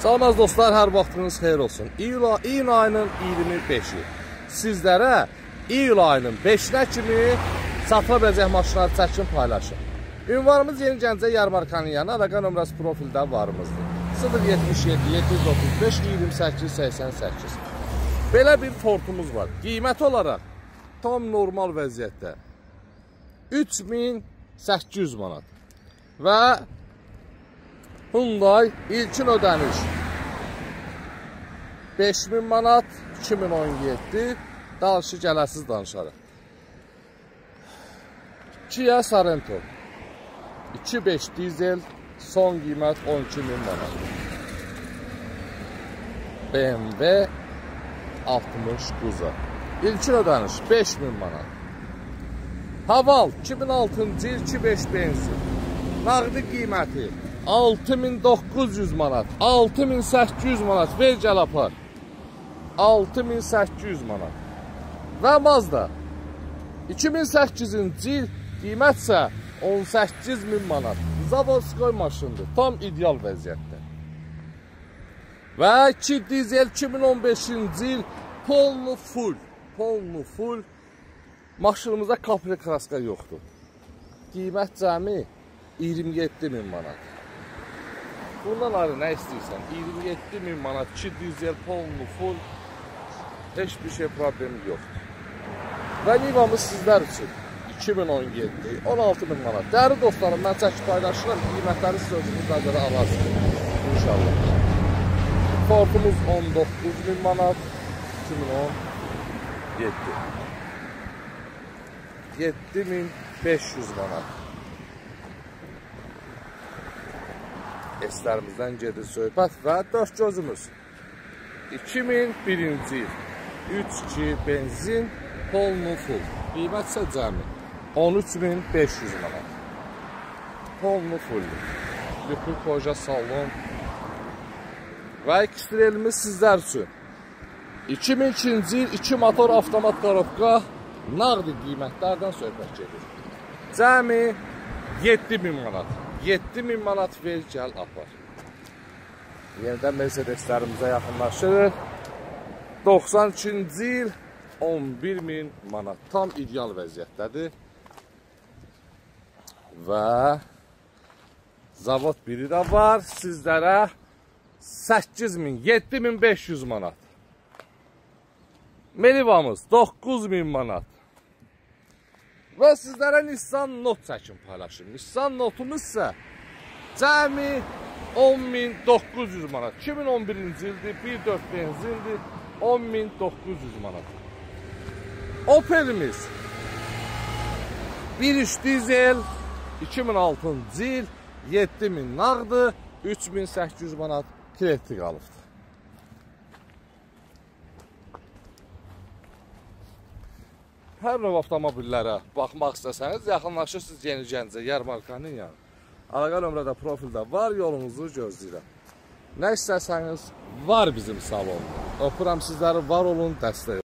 Salamaz dostlar, hər vaxtınız xeyir olsun. İyun ayının 25-i. Sizlərə iyul ayının 5-nə kimi satıla biləcək maşınları çəkin paylaşın. Ünvanımız Yeni Gəncə Yarmarkanın yanı, əlaqə nömrəsi profildə varımızdır. 077 735 28 88. Belə bir Fordumuz var. Qiymət olaraq tam normal vəziyyətdə 3800 manat. Və Hyundai ilkin ödəniş 5000 manat 2017, danışı gələsiz danışarıq. Kia Sorento 2.5 dizel, son qiymət 12.000 manat. BMW 60 Kuza ilkin ödəniş 5000 manat. Haval 2006-cı il 2.5 benzin, nağdi qiyməti 6900 manat, 6800 manat, ver gəl apar, 6800 manat. Və Mazda 2008-ci il qiymətsə 18000 manat, Zavodskoy maşındır, tam ideal vəziyyətdə. Və 2 dizel 2015-ci il polnu full, maşınımızda kapri kraska yoxdur. Qiymət cəmi 27000 manat. Bundan ayrı nə istəyirsən? 27000 manat, 2 dizel polnu full, heç bir şey problemi yoxdur. Və Nivamız sizlər üçün 2017, 16000 manat. Dəyərli dostlarım, mən çəkib paylaşıram, qiymətləri siz özünüzə görə alarsınız, inşallah. Fordumuz 19000 manat, 2017. 7500 manat. Eslərimizdən gedir söhbət və dörd gözümüz 2001-ci il 3.2 benzin polnu full, qiymət isə cəmi 13500 manat. Polnu full, lüpü koja salon və ekstrelimiz sizlər üçün 2002-ci il 2 motor avtomat qarobka, nağdi qiymətlərdən söhbət gedir. Cəmi 7000 manat. 7000 manat ver, gəl, apar. Yenidən Mercedeslərimizə yaxınlaşırıq. 92-ci il 11000 manat. Tam ideal vəziyyətdədir. Və Zavod biri də var. Sizlərə 8000, 7500 manat. Melivamız 9000 manat. Və sizlərə Nissan Note çəkin paylaşım. Nissan Note'umuz isə cəmi 10900 manat. 2011-ci ildir, 1.4 benzindir, 10900 manat. Opel'imiz 1.3 dizel, 2006-cı il, 7000 nağdı, 3800 manat kredi qalıbdır. Hər növ avtomobillərə baxmaq istəsəniz, yaxınlaşırsınız Yeni Gəncə Yarmarkanın yanı. Əlaqə nömrədə profildə var, yolunuzu gözləyirəm. Nə istəsəniz var bizim salonda. Öpürəm sizləri, var olun, dəstək olun.